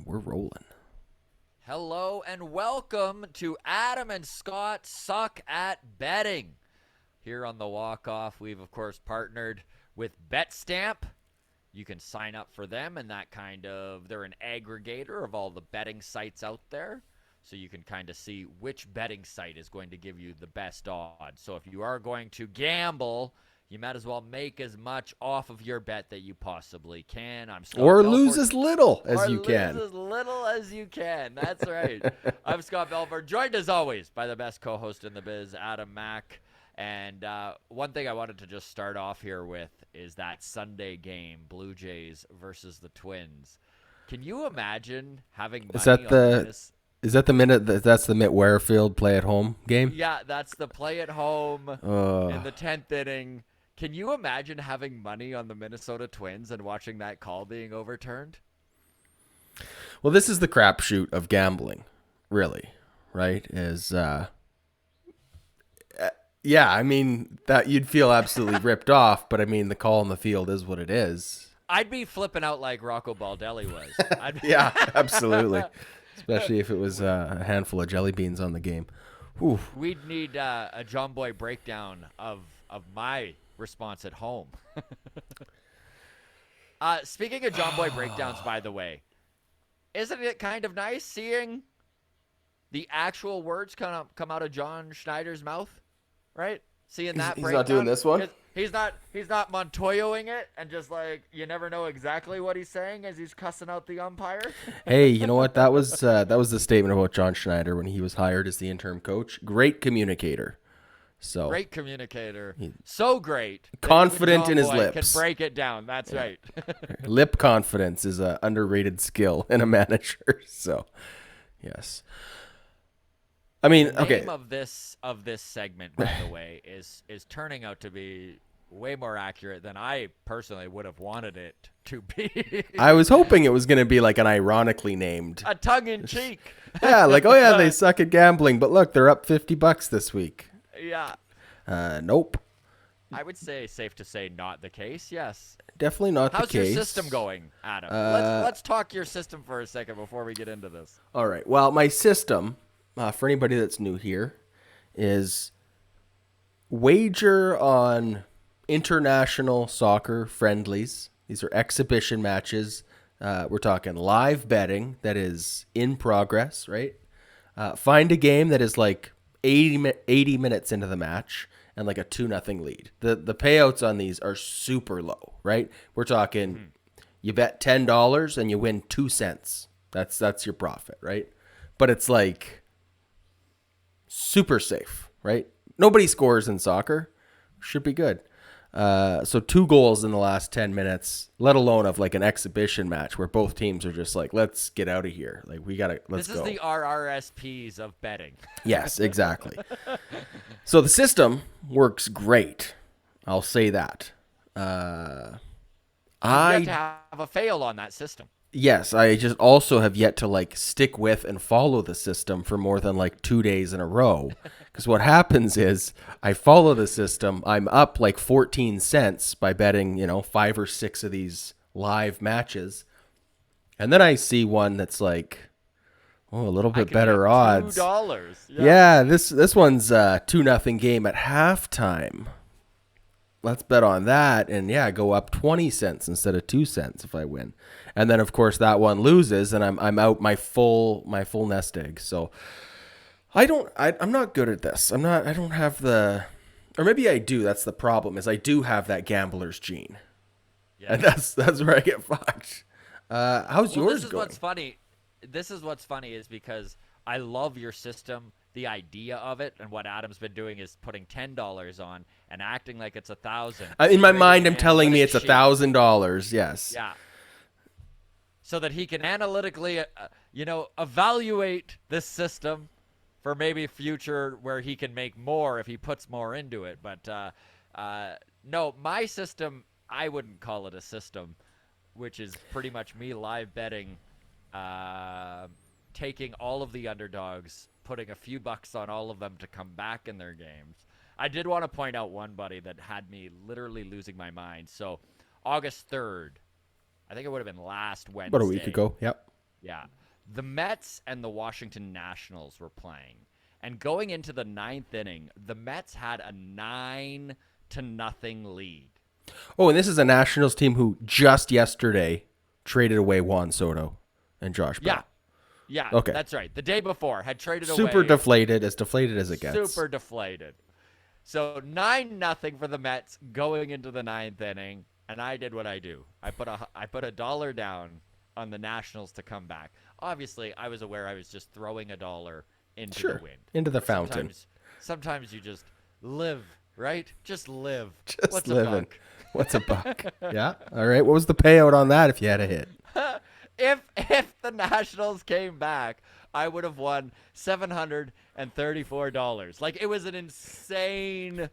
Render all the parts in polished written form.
We're rolling. Hello and welcome to Adam and Scott Suck at Betting. Here on the Walk Off, we've of course partnered with BetStamp. You can sign up for them and they're an aggregator of all the betting sites out there. So you can kind of see which betting site is going to give you the best odds. So if you are going to gamble, you might as well make as much off of your bet that you possibly can. I'm Scott Or Belfort. lose as little as Or you lose can. as little as you can. That's right. I'm Scott Belfort, joined as always by the best co-host in the biz, Adam Mack. And one thing I wanted to just start off here with is that Sunday game, Blue Jays versus the Twins. Can you imagine having money Is that on the is that the minute that's the Mitt Warefield play at home game? Yeah, that's the play at home in the 10th inning. Can you imagine having money on the Minnesota Twins and watching that call being overturned? Well, this is the crapshoot of gambling, really, right? Yeah, I mean that you'd feel absolutely ripped off, but I mean the call on the field is what it is. I'd be flipping out like Rocco Baldelli was. Yeah, absolutely. Especially if it was a handful of jelly beans on the game. Whew. We'd need a John Boy breakdown of my response at home. Speaking of John Boy breakdowns, by the way, isn't it kind of nice seeing the actual words come out of John Schneider's mouth, right? Seeing that He's breakdown. not doing this one? He's not Montoyoing it and just like you never know exactly what he's saying as he's cussing out the umpire. Hey, you know what? That was the statement about John Schneider when he was hired as the interim coach. Great communicator. So Great communicator. So great. that Confident even in his John Boy lips. Can break it down. That's right. lip confidence is an underrated skill in a manager. So, yes. I mean, The okay. name of this segment, by the way, is turning out to be way more accurate than I personally would have wanted it to be. I was hoping it was going to be like an ironically named. A tongue in cheek. Yeah, like, oh yeah, they suck at gambling, but look, they're up $50 this week. Yeah. Nope. I would say safe to say not the case. Yes. Definitely not How's the case. your system going, Adam? Let's talk your system for a second before we get into this. All right. Well, my system, for anybody that's new here, is wager on international soccer friendlies. These are exhibition matches. We're talking live betting that is in progress, right? Find a game that is like 80 minutes into the match and like a 2-0 lead. The payouts on these are super low, right? We're talking you bet $10 and you win 2 cents. That's your profit, right? But it's like super safe, right? Nobody scores in soccer. Should be good. So 2 goals in the last 10 minutes, let alone of like an exhibition match where both teams are just like, let's get out of here. Like let's This go. is the RRSPs of betting. Yes, exactly. So the system works great. I'll say that. You have to have a fail on that system. Yes, I just also have yet to like stick with and follow the system for more than like 2 days in a row. Because what happens is I follow the system. I'm up like 14 cents by betting, 5 or 6 of these live matches. And then I see one that's like, a little bit better odds. $2. Yeah, this one's 2-0 game at halftime. Let's bet on that and go up 20 cents instead of 2 cents if I win. And then of course that one loses and I'm out my full nest egg. So I'm not good at this. I don't have or maybe I do. That's the problem is I do have that gambler's gene. Yeah. And that's where I get fucked. How's yours going? This is what's funny is because I love your system, the idea of it, and what Adam's been doing is putting $10 on and acting like it's 1,000. In my mind, I'm telling me it's $1,000. Yes. Yeah. So that he can analytically, evaluate this system for maybe future where he can make more if he puts more into it. But no, my system, I wouldn't call it a system, which is pretty much me live betting. Taking all of the underdogs, putting a few bucks on all of them to come back in their games. I did want to point out one, buddy, that had me literally losing my mind. So August 3rd, I think it would have been last Wednesday. About a week ago, yep. Yeah. The Mets and the Washington Nationals were playing. And going into the 9th inning, the Mets had a 9-0 lead. Oh, and this is a Nationals team who just yesterday traded away Juan Soto and Josh Bell. Yeah, Okay. That's right. The day before had traded Super away. deflated as it gets. Super deflated. So 9-0 for the Mets going into the 9th inning, and I did what I do. I put $1 down on the Nationals to come back. Obviously, I was aware I was just throwing $1 into the wind. Into the fountain. Sometimes you just live, right? Just live. Just living. What's a buck? Yeah. All right. What was the payout on that if you had a hit? If the Nationals came back, I would have won $734. Like, it was an insane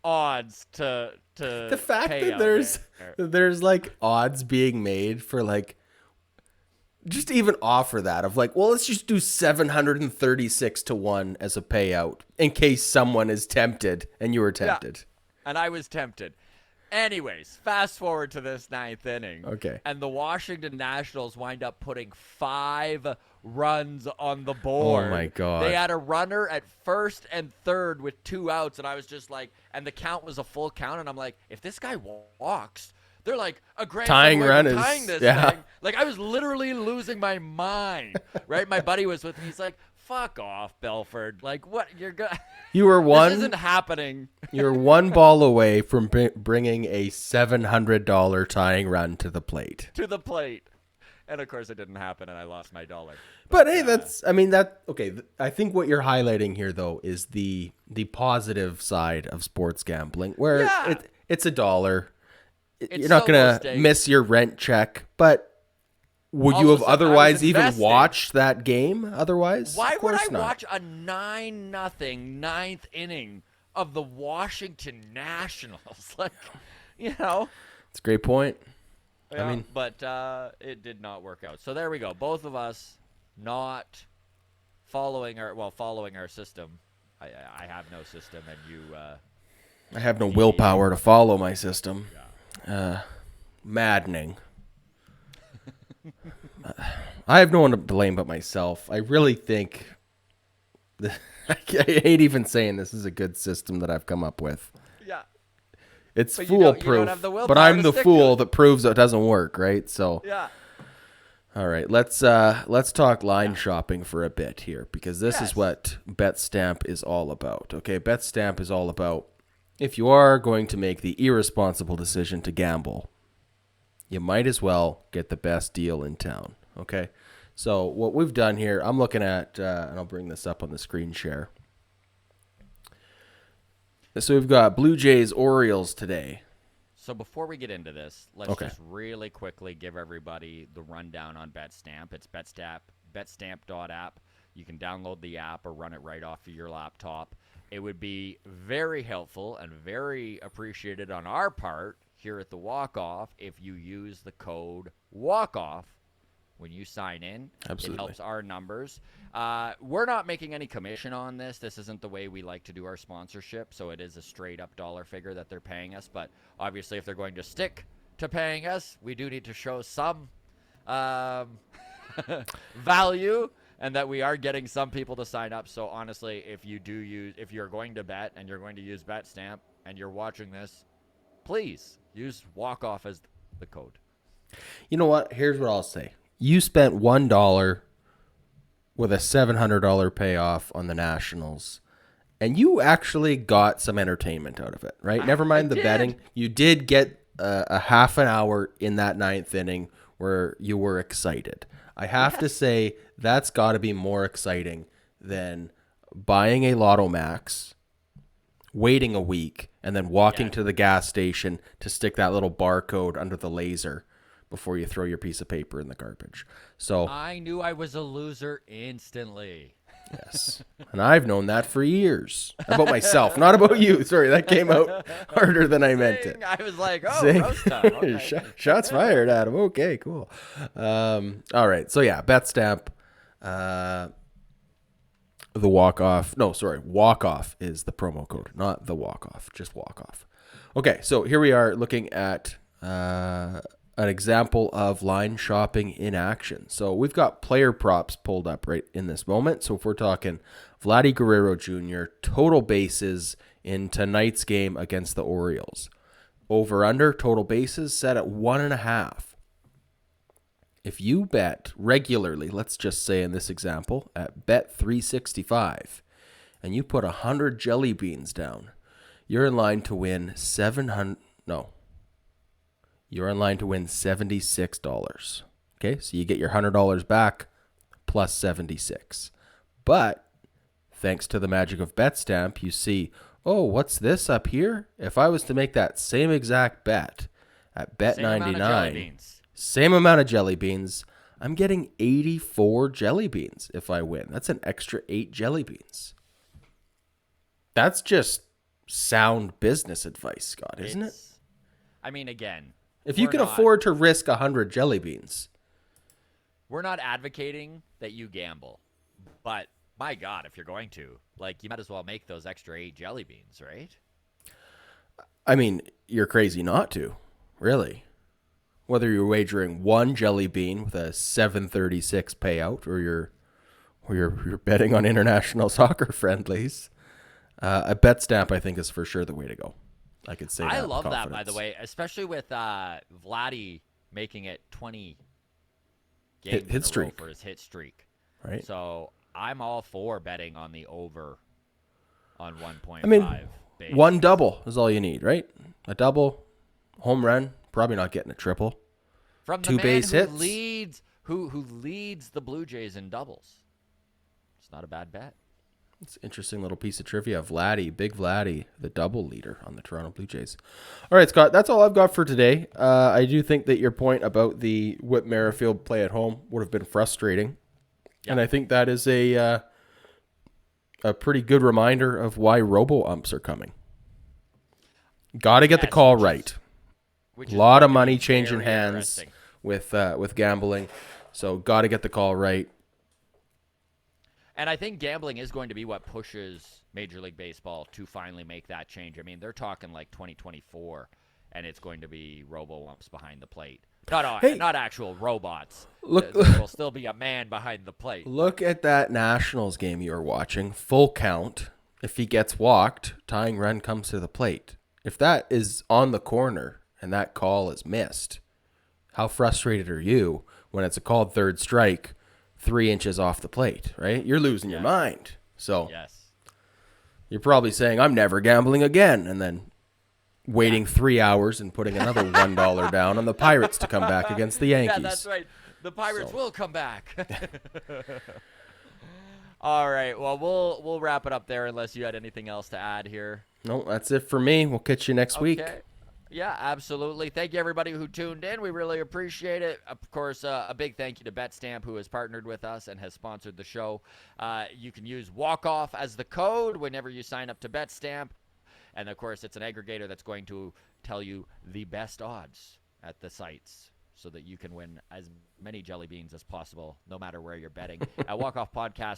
odds to the fact that there's like odds being made for like just even offer that of like, well, let's just do 736 to 1 as a payout in case someone is tempted, and you were tempted. Yeah, and I was tempted. Anyways, fast forward to this 9th inning. Okay. And the Washington Nationals wind up putting 5 runs on the board. Oh, my God. They had a runner at first and third with 2 outs, and I was just like, and the count was a full count, and I'm like, if this guy walks, they're like, a grand tying run is tying this thing. Like, I was literally losing my mind, right? My buddy was with me. He's like, fuck off, Belford. Like, what? You were one. This isn't happening. You're one ball away from bringing a $700 tying run to the plate. And of course, it didn't happen, and I lost my $1. But hey, okay. I think what you're highlighting here, though, is the positive side of sports gambling, where it's $1. You're not going to miss your rent check, but would you have otherwise even watched that game otherwise? Why would I watch a 9-0 9th inning of the Washington Nationals? Like, it's a great point. Yeah, but it did not work out. So there we go. Both of us not following our system. I have no system, and you. I have no willpower to follow my system. Yeah. Maddening. I have no one to blame but myself. I really think I hate even saying this is a good system that I've come up with. Yeah. It's foolproof, but I'm the fool that proves it doesn't work, right? So yeah. All right, let's talk line shopping for a bit here, because this is what BetStamp is all about. Okay, BetStamp is all about if you are going to make the irresponsible decision to gamble, you might as well get the best deal in town. Okay, so what we've done here, I'm looking at, and I'll bring this up on the screen share. So we've got Blue Jays Orioles today. So before we get into this, let's just really quickly give everybody the rundown on BetStamp. It's betstamp.app. You can download the app or run it right off of your laptop. It would be very helpful and very appreciated on our part here at the Walk-Off if you use the code WALK-OFF when you sign in. Absolutely. It helps our numbers. We're not making any commission on this. This isn't the way we like to do our sponsorship, so it is a straight-up dollar figure that they're paying us. But obviously, if they're going to stick to paying us, we do need to show some value, and that we are getting some people to sign up. So honestly, if you're going to bet and you're going to use BetStamp and you're watching this, please use Walk-Off as the code. You know what? Here's what I'll say. You spent $1 with a $700 payoff on the Nationals, and you actually got some entertainment out of it, right? Never mind the betting. You did get a half an hour in that ninth inning where you were excited. I have to say that's got to be more exciting than buying a Lotto Max, waiting a week, and then walking to the gas station to stick that little barcode under the laser before you throw your piece of paper in the garbage. So I knew I was a loser instantly. Yes. And I've known that for years. About myself, not about you. Sorry, that came out harder than I meant it. I was like, roast time. Okay. Shots fired, Adam. Okay, cool. All right. So, yeah, BetStamp, the walk-off. No, sorry. Walk-off is the promo code, not the walk-off. Just walk-off. Okay, so here we are looking at an example of line shopping in action. So we've got player props pulled up right in this moment. So if we're talking Vladdy Guerrero Jr., total bases in tonight's game against the Orioles. Over under total bases set at 1.5. If you bet regularly, let's just say in this example, at Bet 365, and you put 100 jelly beans down, you're in line to win you're in line to win $76. Okay, so you get your $100 back plus 76. But thanks to the magic of BetStamp, you see, oh, what's this up here? If I was to make that same exact bet at Bet99, same amount of jelly beans, I'm getting 84 jelly beans if I win. That's an extra 8 jelly beans. That's just sound business advice, Scott, isn't it? I mean, again, if you can afford to risk 100 jelly beans. We're not advocating that you gamble, but my God, if you're going to, like, you might as well make those extra 8 jelly beans, right? I mean, you're crazy not to, really. Whether you're wagering one jelly bean with a 736 payout or you're betting on international soccer friendlies, a bet stamp, I think, is for sure the way to go. I could say that I with love that, confidence. by the way, especially with Vladdy making it 20 games hit streak for his hit streak. Right. So I'm all for betting on the over on 1.5. I mean, bases. One double is all you need, right? A double, home run, probably not getting a triple. From the 2 man base who hits. who leads the Blue Jays in doubles. It's not a bad bet. It's an interesting little piece of trivia. Big Vladdy, the double leader on the Toronto Blue Jays. All right, Scott, that's all I've got for today. I do think that your point about the Whit Merrifield play at home would have been frustrating. Yep. And I think that is a pretty good reminder of why robo-umps are coming. Got to get the call right. A lot of money changing hands with gambling, so got to get the call right. And I think gambling is going to be what pushes Major League Baseball to finally make that change. I mean, they're talking like 2024, and it's going to be robo-umps behind the plate. Not actual robots. There will still be a man behind the plate. Look at that Nationals game you were watching. Full count. If he gets walked, tying run comes to the plate. If that is on the corner and that call is missed, how frustrated are you when it's a called third strike 3 inches off the plate, right? You're losing your mind. So you're probably saying, I'm never gambling again. And then waiting 3 hours and putting another $1 down on the Pirates to come back against the Yankees. Yeah, that's right. The Pirates will come back. All right. Well, we'll wrap it up there unless you had anything else to add here. No, that's it for me. We'll catch you next week. Yeah, absolutely. Thank you, everybody who tuned in. We really appreciate it. Of course, a big thank you to BetStamp, who has partnered with us and has sponsored the show. You can use WalkOff as the code whenever you sign up to BetStamp. And, of course, it's an aggregator that's going to tell you the best odds at the sites so that you can win as many jelly beans as possible, no matter where you're betting. At WalkOff Podcast.